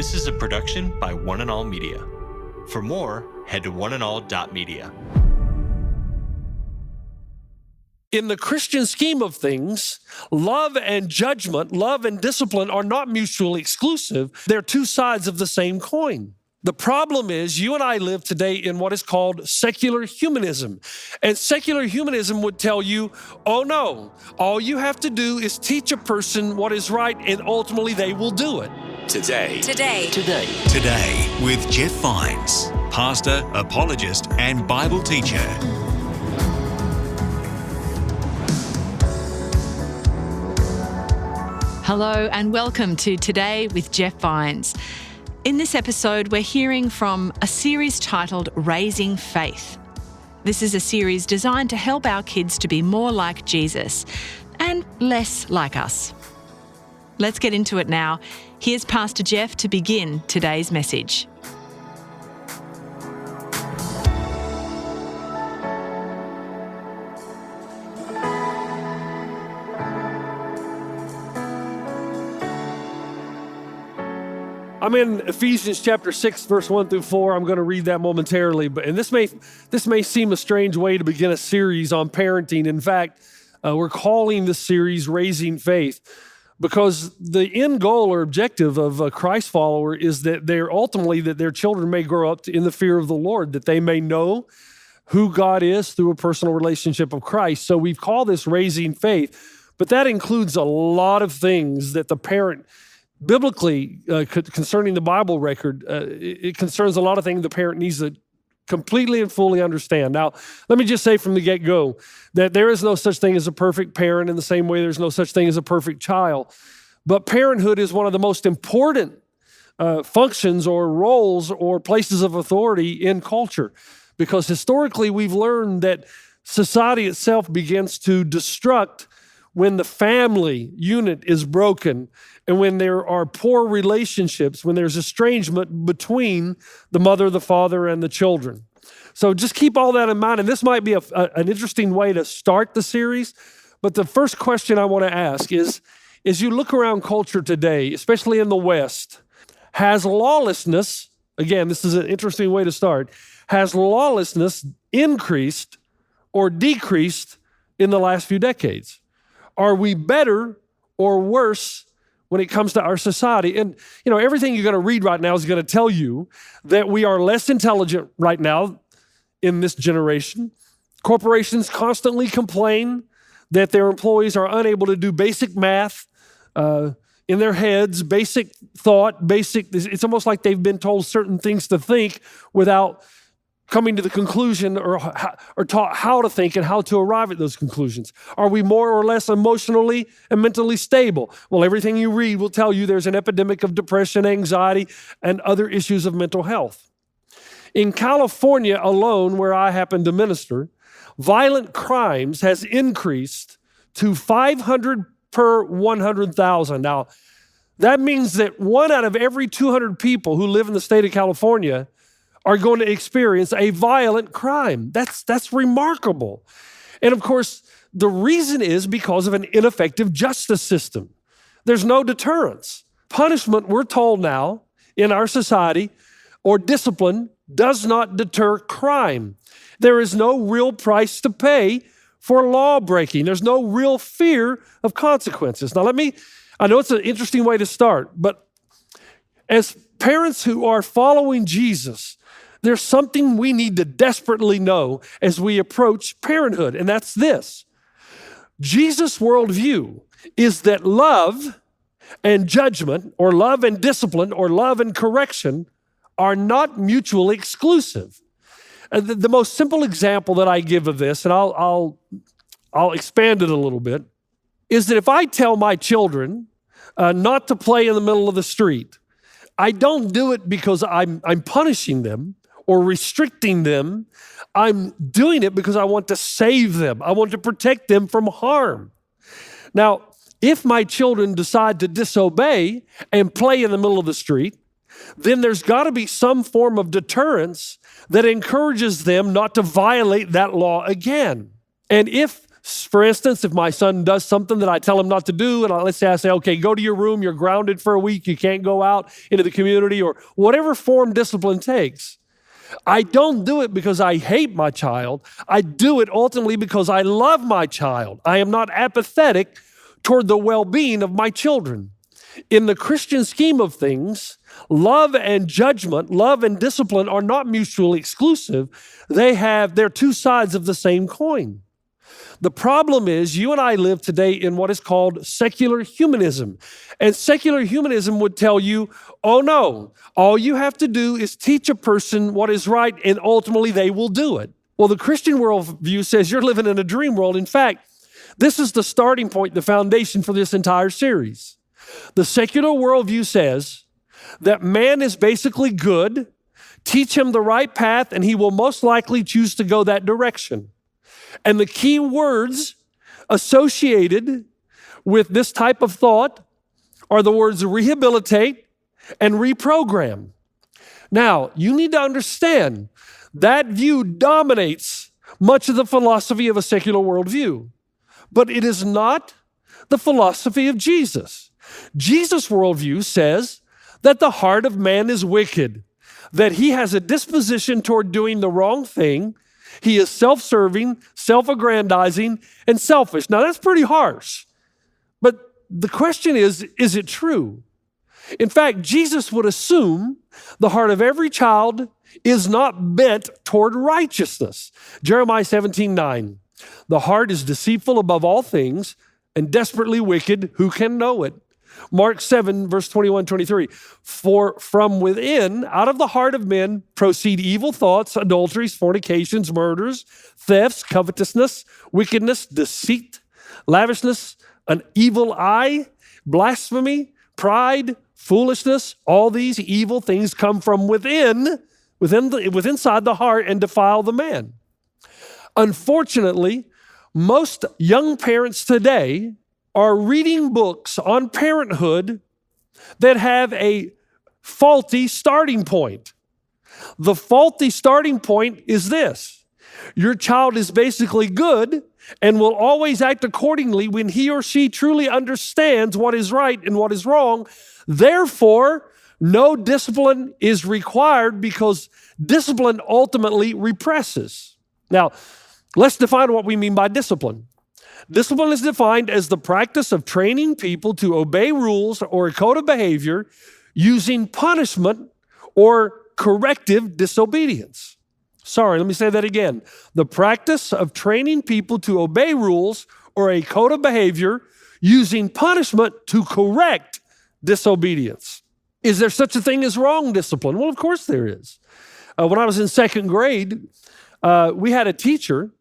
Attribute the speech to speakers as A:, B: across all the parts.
A: This is a production by One and All Media. For more, head to oneandall.media.
B: In the Christian scheme of things, love and judgment, love and discipline are not mutually exclusive. They're two sides of the same coin. The problem is you and I live today in what is called secular humanism. And secular humanism would tell you, oh no, all you have to do is teach a person what is right and ultimately they will do it.
C: Today
D: with Jeff Vines, pastor, apologist, and Bible teacher.
E: Hello and welcome to Today with Jeff Vines. In this episode, we're hearing from a series titled Raising Faith. This is a series designed to help our kids to be more like Jesus and less like us. Let's get into it now. Here's Pastor Jeff to begin today's message.
B: I'm in Ephesians chapter 6, verse 1 through 4. I'm going to read that momentarily. And this may seem a strange way to begin a series on parenting. In fact, we're calling this series Raising Faith because the end goal or objective of a Christ follower is that their children may grow up in the fear of the Lord, that they may know who God is through a personal relationship of Christ. So we've called this Raising Faith, but that includes a lot of things that the parent biblically, concerning the Bible record, it concerns a lot of things the parent needs to completely and fully understand. Now, let me just say from the get-go that there is no such thing as a perfect parent in the same way there's no such thing as a perfect child. But parenthood is one of the most important functions or roles or places of authority in culture, because historically we've learned that society itself begins to destruct when the family unit is broken and when there are poor relationships, when there's estrangement between the mother, the father, and the children. So just keep all that in mind. And this might be an interesting way to start the series. But the first question I want to ask is, as you look around culture today, especially in the West, has lawlessness, again, this is an interesting way to start, has lawlessness increased or decreased in the last few decades? Are we better or worse when it comes to our society? And, everything you're going to read right now is going to tell you that we are less intelligent right now in this generation. Corporations constantly complain that their employees are unable to do basic math in their heads, basic thought, it's almost like they've been told certain things to think without coming to the conclusion or taught how to think and how to arrive at those conclusions. Are we more or less emotionally and mentally stable? Well, everything you read will tell you there's an epidemic of depression, anxiety, and other issues of mental health. In California alone, where I happen to minister, violent crimes has increased to 500 per 100,000. Now, that means that 1 out of every 200 people who live in the state of California are going to experience a violent crime. That's remarkable. And of course, the reason is because of an ineffective justice system. There's no deterrence. Punishment, we're told now, in our society, or discipline, does not deter crime. There is no real price to pay for law breaking. There's no real fear of consequences. Now I know it's an interesting way to start, but as parents who are following Jesus, there's something we need to desperately know as we approach parenthood, and that's this. Jesus' worldview is that love and judgment, or love and discipline, or love and correction are not mutually exclusive. The most simple example that I give of this, and I'll expand it a little bit, is that if I tell my children not to play in the middle of the street, I don't do it because I'm punishing them or restricting them. I'm doing it because I want to save them. I want to protect them from harm. Now, if my children decide to disobey and play in the middle of the street, then there's got to be some form of deterrence that encourages them not to violate that law again. And if For instance, if my son does something that I tell him not to do, and let's say I say, okay, go to your room, you're grounded for a week, you can't go out into the community, or whatever form discipline takes, I don't do it because I hate my child. I do it ultimately because I love my child. I am not apathetic toward the well-being of my children. In the Christian scheme of things, love and judgment, love and discipline are not mutually exclusive. They're two sides of the same coin. The problem is you and I live today in what is called secular humanism. And secular humanism would tell you, oh no, all you have to do is teach a person what is right and ultimately they will do it. Well, the Christian worldview says you're living in a dream world. In fact, this is the starting point, the foundation for this entire series. The secular worldview says that man is basically good, teach him the right path, and he will most likely choose to go that direction. And the key words associated with this type of thought are the words rehabilitate and reprogram. Now, you need to understand that view dominates much of the philosophy of a secular worldview, but it is not the philosophy of Jesus. Jesus' worldview says that the heart of man is wicked, that he has a disposition toward doing the wrong thing. He is self-serving, self-aggrandizing, and selfish. Now, that's pretty harsh. But the question is it true? In fact, Jesus would assume the heart of every child is not bent toward righteousness. Jeremiah 17:9. The heart is deceitful above all things and desperately wicked. Who can know it? Mark 7, verse 21, 23. For from within, out of the heart of men, proceed evil thoughts, adulteries, fornications, murders, thefts, covetousness, wickedness, deceit, lavishness, an evil eye, blasphemy, pride, foolishness. All these evil things come from within inside the heart and defile the man. Unfortunately, most young parents today are reading books on parenthood that have a faulty starting point. The faulty starting point is this: your child is basically good and will always act accordingly when he or she truly understands what is right and what is wrong. Therefore, no discipline is required because discipline ultimately represses. Now, let's define what we mean by discipline. Discipline is defined as the practice of training people to obey rules or a code of behavior using punishment or corrective disobedience. Sorry, let me say that again. The practice of training people to obey rules or a code of behavior using punishment to correct disobedience. Is there such a thing as wrong discipline? Well, of course there is. When I was in second grade, we had a teacher,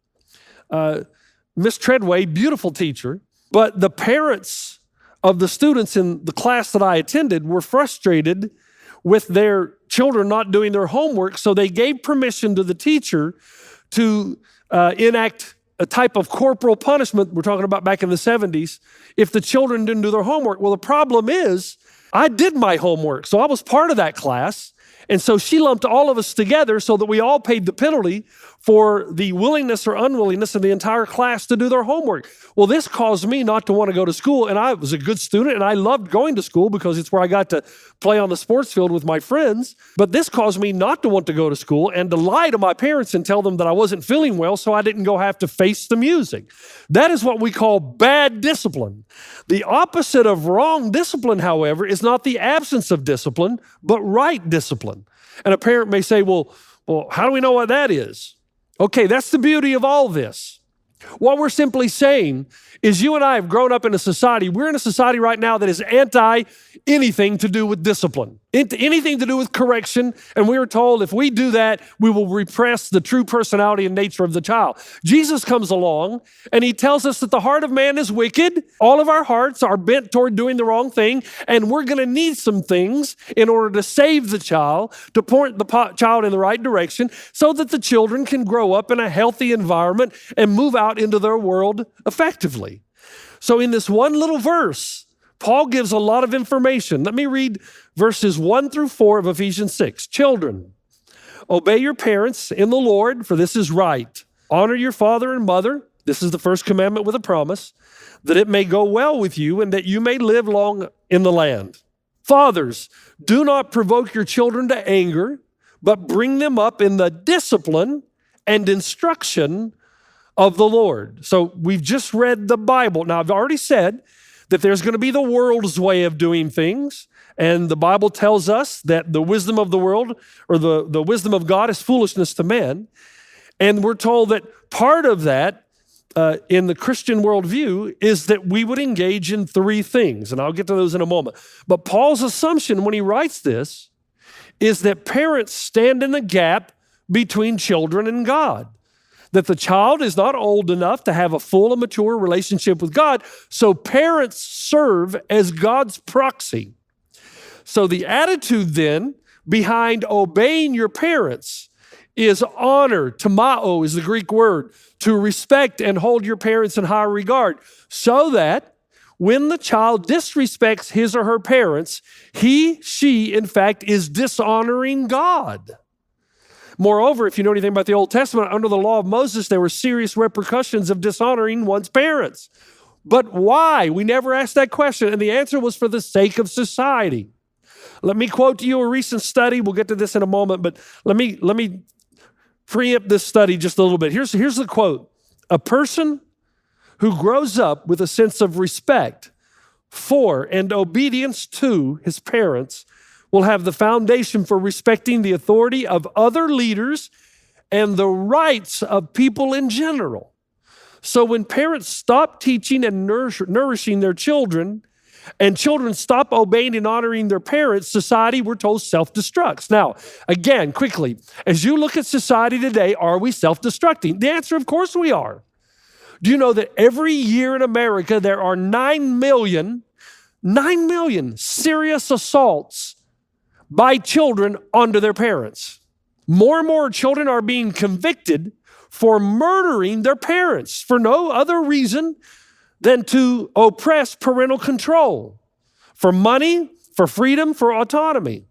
B: Miss Treadway, beautiful teacher, but the parents of the students in the class that I attended were frustrated with their children not doing their homework, so they gave permission to the teacher to enact a type of corporal punishment, we're talking about back in the 70s, if the children didn't do their homework. Well, the problem is, I did my homework, so I was part of that class, and so she lumped all of us together so that we all paid the penalty for the willingness or unwillingness of the entire class to do their homework. Well, this caused me not to want to go to school, and I was a good student, and I loved going to school because it's where I got to play on the sports field with my friends. But this caused me not to want to go to school and to lie to my parents and tell them that I wasn't feeling well so I didn't go have to face the music. That is what we call bad discipline. The opposite of wrong discipline, however, is not the absence of discipline, but right discipline. And a parent may say, well, how do we know what that is? Okay, that's the beauty of all this. What we're simply saying is you and I have grown up in a society. We're in a society right now that is anti anything to do with discipline, anything to do with correction. And we are told if we do that, we will repress the true personality and nature of the child. Jesus comes along and he tells us that the heart of man is wicked. All of our hearts are bent toward doing the wrong thing. And we're going to need some things in order to save the child, to point the child in the right direction so that the children can grow up in a healthy environment and move out into their world effectively. So in this one little verse, Paul gives a lot of information. Let me read verses 1 through 4 of Ephesians 6. Children, obey your parents in the Lord, for this is right. Honor your father and mother. this is the first commandment with a promise, that it may go well with you and that you may live long in the land. Fathers, do not provoke your children to anger, but bring them up in the discipline and instruction of the Lord. So we've just read the Bible. Now, I've already said that there's going to be the world's way of doing things. And the Bible tells us that the wisdom of the world, or the wisdom of God, is foolishness to men. And we're told that part of that in the Christian worldview is that we would engage in three things. And I'll get to those in a moment. But Paul's assumption when he writes this is that parents stand in the gap between children and God. That the child is not old enough to have a full and mature relationship with God, so parents serve as God's proxy. So the attitude then behind obeying your parents is honor. Timao is the Greek word, to respect and hold your parents in high regard, so that when the child disrespects his or her parents, she, in fact, is dishonoring God. Moreover, if you know anything about the Old Testament, under the law of Moses, there were serious repercussions of dishonoring one's parents. But why? We never asked that question, and the answer was for the sake of society. Let me quote to you a recent study. We'll get to this in a moment, but let me preempt this study just a little bit. Here's the quote. A person who grows up with a sense of respect for and obedience to his parents will have the foundation for respecting the authority of other leaders and the rights of people in general. So when parents stop teaching and nourishing their children, and children stop obeying and honoring their parents, society, we're told, self-destructs. Now, again, quickly, as you look at society today, are we self-destructing? The answer, of course we are. Do you know that every year in America, there are 9 million serious assaults by children onto their parents? More and more children are being convicted for murdering their parents for no other reason than to oppress parental control, for money, for freedom, for autonomy.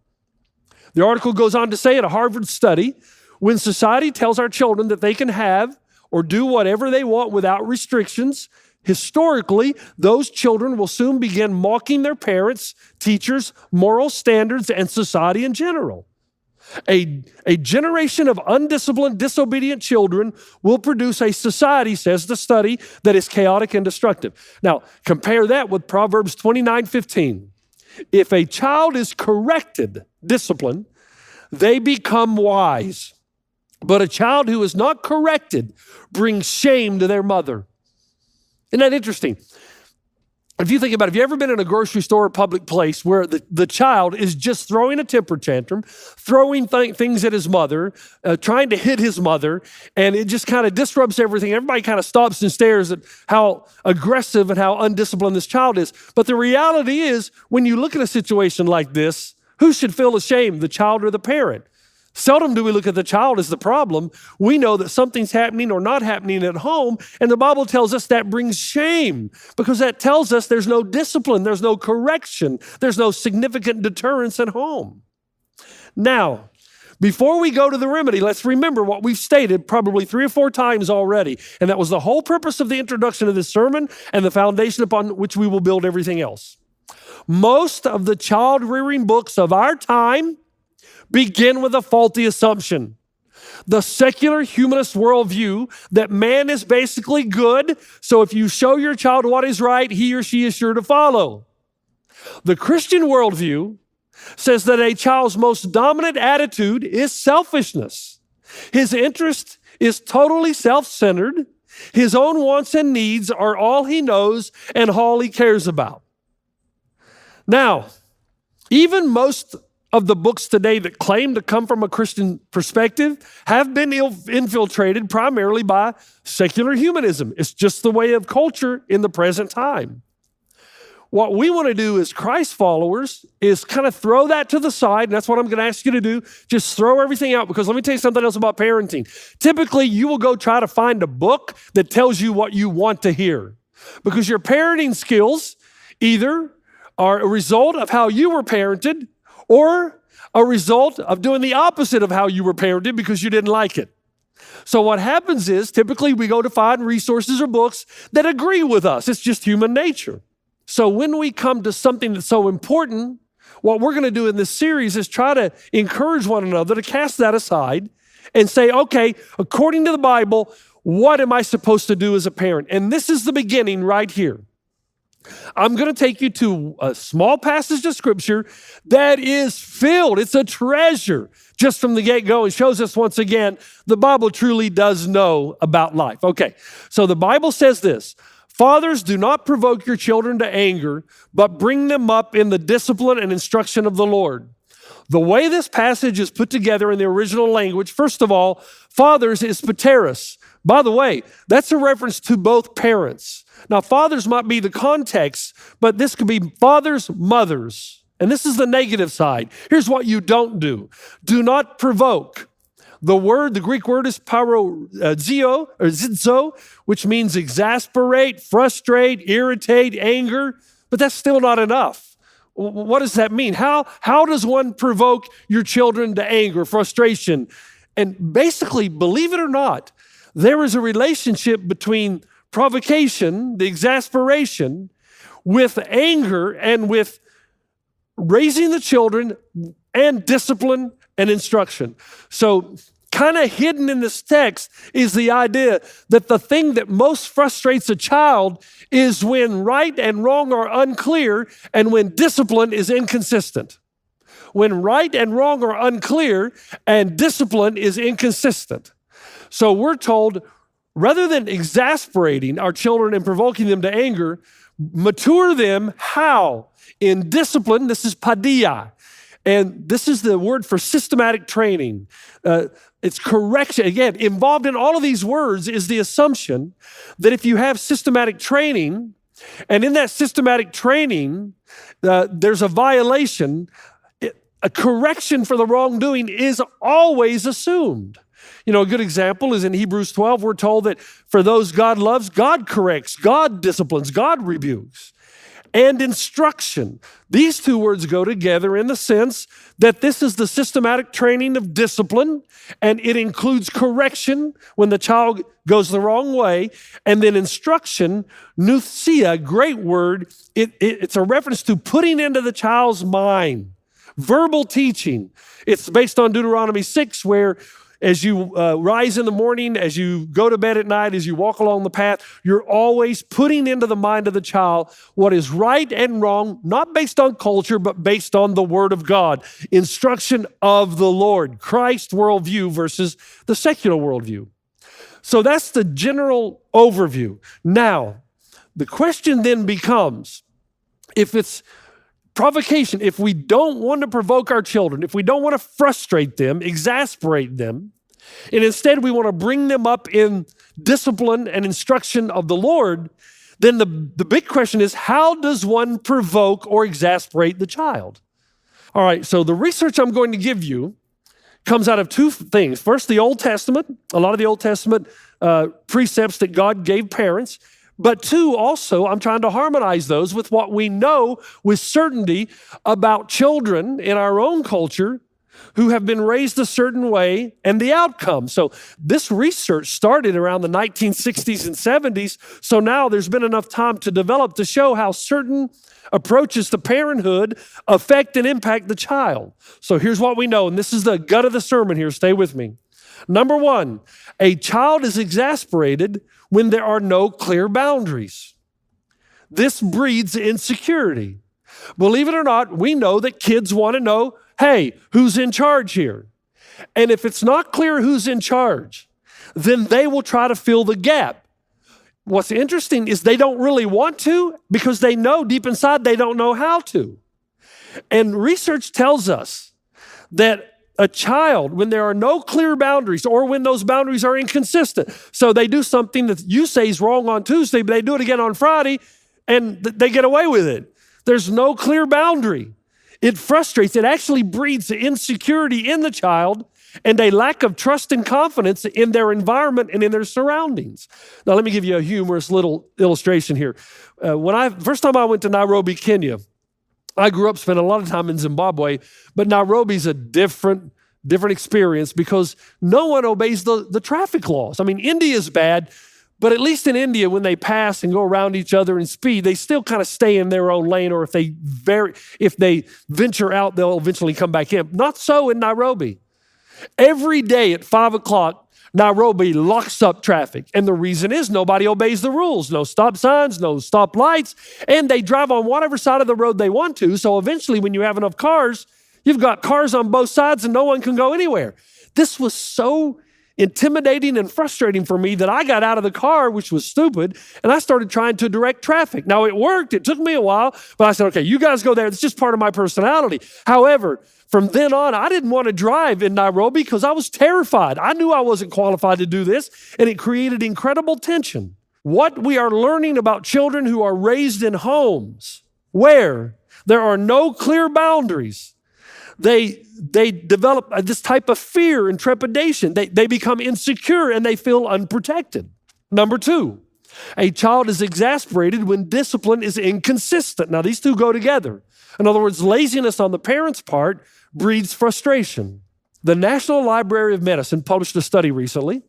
B: The article goes on to say in a Harvard study, when society tells our children that they can have or do whatever they want without restrictions, historically, those children will soon begin mocking their parents, teachers, moral standards, and society in general. A generation of undisciplined, disobedient children will produce a society, says the study, that is chaotic and destructive. Now, compare that with Proverbs 29:15. If a child is corrected, disciplined, they become wise. But a child who is not corrected brings shame to their mother. Isn't that interesting? If you think about it, have you ever been in a grocery store or public place where the child is just throwing a temper tantrum, throwing things at his mother, trying to hit his mother, and it just kind of disrupts everything? Everybody kind of stops and stares at how aggressive and how undisciplined this child is. But the reality is, when you look at a situation like this, who should feel ashamed, the child or the parent? Seldom do we look at the child as the problem. We know that something's happening or not happening at home, and the Bible tells us that brings shame because that tells us there's no discipline, there's no correction, there's no significant deterrence at home. Now, before we go to the remedy, let's remember what we've stated probably 3 or 4 times already, and that was the whole purpose of the introduction of this sermon and the foundation upon which we will build everything else. Most of the child-rearing books of our time begin with a faulty assumption. The secular humanist worldview that man is basically good, so if you show your child what is right, he or she is sure to follow. The Christian worldview says that a child's most dominant attitude is selfishness. His interest is totally self-centered. His own wants and needs are all he knows and all he cares about. Now, even most of the books today that claim to come from a Christian perspective have been infiltrated primarily by secular humanism. It's just the way of culture in the present time. What we want to do as Christ followers is kind of throw that to the side, and that's what I'm going to ask you to do. Just throw everything out, because let me tell you something else about parenting. Typically, you will go try to find a book that tells you what you want to hear, because your parenting skills either are a result of how you were parented or a result of doing the opposite of how you were parented because you didn't like it. So what happens is typically we go to find resources or books that agree with us. It's just human nature. So when we come to something that's so important, what we're going to do in this series is try to encourage one another to cast that aside and say, okay, according to the Bible, what am I supposed to do as a parent? And this is the beginning right here. I'm going to take you to a small passage of scripture that is filled. It's a treasure just from the get-go. It shows us once again, the Bible truly does know about life. Okay, so the Bible says this: fathers, do not provoke your children to anger, but bring them up in the discipline and instruction of the Lord. The way this passage is put together in the original language, first of all, fathers is pateros. By the way, that's a reference to both parents. Now, fathers might be the context, but this could be fathers, mothers. And this is the negative side. Here's what you don't do. Do not provoke. The Greek word is parozio or zizo, which means exasperate, frustrate, irritate, anger, but that's still not enough. What does that mean? How does one provoke your children to anger, frustration? And basically, believe it or not, there is a relationship between provocation, the exasperation, with anger and with raising the children and discipline and instruction. So kind of hidden in this text is the idea that the thing that most frustrates a child is when right and wrong are unclear and when discipline is inconsistent. When right and wrong are unclear and discipline is inconsistent. So we're told, rather than exasperating our children and provoking them to anger, mature them how? In discipline. This is paideia. And this is the word for systematic training. It's correction. Again, involved in all of these words is the assumption that if you have systematic training, and in that systematic training, there's a violation, a correction for the wrongdoing is always assumed. You know, a good example is in Hebrews 12, we're told that for those God loves, God corrects, God disciplines, God rebukes. And instruction. These two words go together in the sense that this is the systematic training of discipline, and it includes correction when the child goes the wrong way, and then instruction, nouthesia, great word, it's a reference to putting into the child's mind. Verbal teaching. It's based on Deuteronomy 6, where as you rise in the morning, as you go to bed at night, as you walk along the path, you're always putting into the mind of the child what is right and wrong, not based on culture, but based on the Word of God. Instruction of the Lord, Christ worldview versus the secular worldview. So that's the general overview. Now, the question then becomes, if it's provocation, if we don't want to provoke our children, if we don't want to frustrate them, exasperate them, and instead we want to bring them up in discipline and instruction of the Lord, then the big question is, how does one provoke or exasperate the child? All right, so the research I'm going to give you comes out of two things. First, the Old Testament, a lot of the Old Testament precepts that God gave parents. But two, also, I'm trying to harmonize those with what we know with certainty about children in our own culture who have been raised a certain way and the outcome. So this research started around the 1960s and 70s. So now there's been enough time to develop to show how certain approaches to parenthood affect and impact the child. So here's what we know, and this is the gut of the sermon here. Stay with me. Number one, a child is exasperated when there are no clear boundaries. This breeds insecurity. Believe it or not, we know that kids want to know, hey, who's in charge here? And if it's not clear who's in charge, then they will try to fill the gap. What's interesting is they don't really want to because they know deep inside they don't know how to. And research tells us that a child, when there are no clear boundaries or when those boundaries are inconsistent, so they do something that you say is wrong on Tuesday, but they do it again on Friday, and they get away with it. There's no clear boundary. It frustrates. It actually breeds insecurity in the child and a lack of trust and confidence in their environment and in their surroundings. Now, let me give you a humorous little illustration here. First time I went to Nairobi, Kenya, I grew up spending a lot of time in Zimbabwe, but Nairobi's a different different experience because no one obeys the traffic laws. I mean, India is bad, but at least in India, when they pass and go around each other in speed, they still kind of stay in their own lane, or if they venture out, they'll eventually come back in. Not so in Nairobi. Every day at 5 o'clock, Nairobi locks up traffic. And the reason is nobody obeys the rules. No stop signs, no stop lights, and they drive on whatever side of the road they want to. So eventually when you have enough cars, you've got cars on both sides and no one can go anywhere. This was so intimidating and frustrating for me that I got out of the car, which was stupid, and I started trying to direct traffic. Now it worked. It took me a while, but I said, okay, you guys go there. It's just part of my personality. However, from then on, I didn't want to drive in Nairobi because I was terrified. I knew I wasn't qualified to do this, and it created incredible tension. What we are learning about children who are raised in homes where there are no clear boundaries, they develop this type of fear and trepidation. They become insecure and they feel unprotected. Number 2, a child is exasperated when discipline is inconsistent. Now, these two go together. In other words, laziness on the parent's part breeds frustration. The National Library of Medicine published a study recently,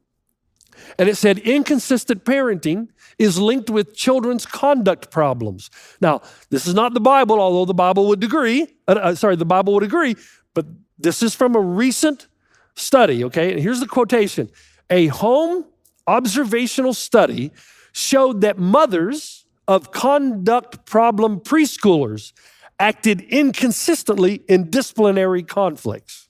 B: and it said inconsistent parenting is linked with children's conduct problems. Now, this is not the Bible, although the Bible would agree. The Bible would agree, but this is from a recent study, okay? And here's the quotation. A home observational study showed that mothers of conduct problem preschoolers acted inconsistently in disciplinary conflicts.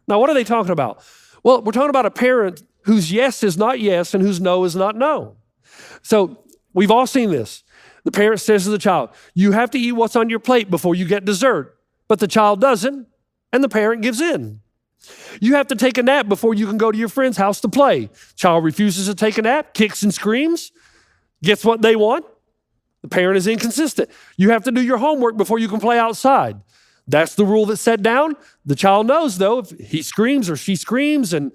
B: Now, what are they talking about? Well, we're talking about a parent whose yes is not yes and whose no is not no. So we've all seen this. The parent says to the child, you have to eat what's on your plate before you get dessert. But the child doesn't, and the parent gives in. You have to take a nap before you can go to your friend's house to play. Child refuses to take a nap, kicks and screams, gets what they want. The parent is inconsistent. You have to do your homework before you can play outside. That's the rule that's set down. The child knows, though, if he screams or she screams and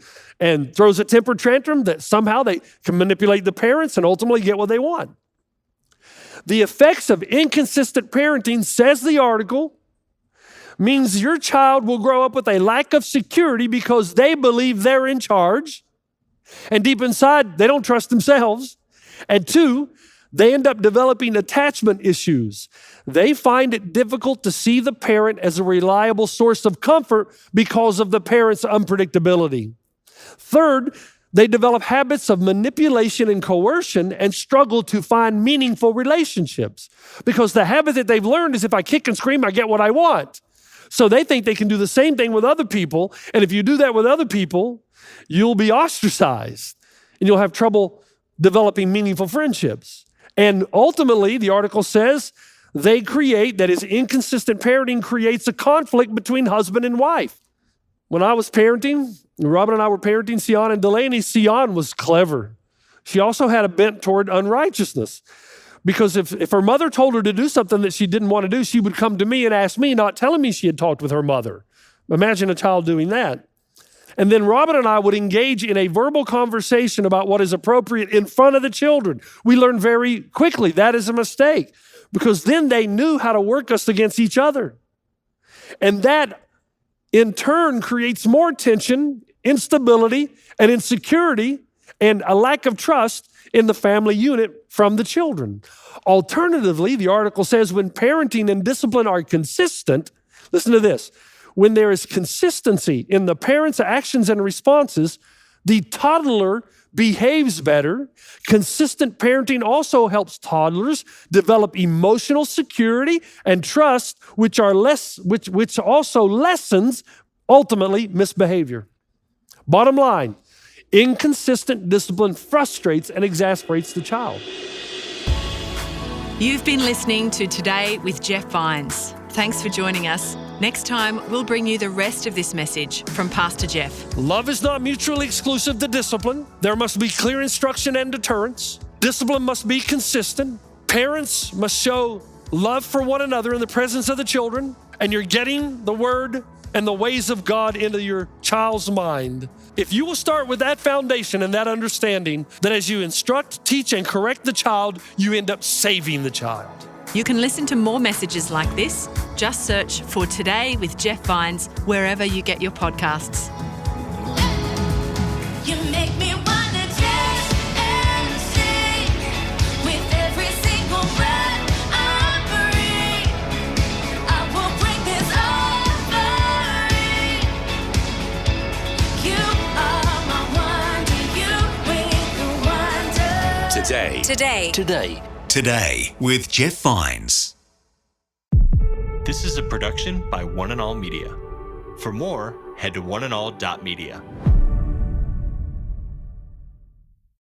B: throws a temper tantrum, that somehow they can manipulate the parents and ultimately get what they want. The effects of inconsistent parenting, says the article, means your child will grow up with a lack of security because they believe they're in charge. And deep inside, they don't trust themselves. And 2, they end up developing attachment issues. They find it difficult to see the parent as a reliable source of comfort because of the parent's unpredictability. 3rd, they develop habits of manipulation and coercion and struggle to find meaningful relationships because the habit that they've learned is if I kick and scream, I get what I want. So they think they can do the same thing with other people. And if you do that with other people, you'll be ostracized and you'll have trouble developing meaningful friendships. And ultimately, the article says, inconsistent parenting creates a conflict between husband and wife. When I was parenting, Robin and I were parenting Sion and Delaney, Sion was clever. She also had a bent toward unrighteousness. Because if her mother told her to do something that she didn't want to do, she would come to me and ask me, not telling me she had talked with her mother. Imagine a child doing that. And then Robin and I would engage in a verbal conversation about what is appropriate in front of the children. We learned very quickly that is a mistake because then they knew how to work us against each other. And that in turn creates more tension, instability, and insecurity, and a lack of trust in the family unit from the children. Alternatively, the article says when parenting and discipline are consistent, listen to this, when there is consistency in the parent's actions and responses, the toddler behaves better. Consistent parenting also helps toddlers develop emotional security and trust, which also lessens, ultimately, misbehavior. Bottom line, inconsistent discipline frustrates and exasperates the child.
E: You've been listening to Today with Jeff Vines. Thanks for joining us. Next time, we'll bring you the rest of this message from Pastor Jeff.
B: Love is not mutually exclusive to discipline. There must be clear instruction and deterrence. Discipline must be consistent. Parents must show love for one another in the presence of the children. And you're getting the word and the ways of God into your child's mind. If you will start with that foundation and that understanding, that as you instruct, teach, and correct the child, you end up saving the child.
E: You can listen to more messages like this. Just search for Today with Jeff Vines wherever you get your podcasts.
C: You make me wanna dance and sing with every single breath I breathe. I will bring this offering. You are my wonder, you with the wonder.
D: Today with Jeff Vines.
A: This is a production by One and All Media. For more, head to oneandall.media.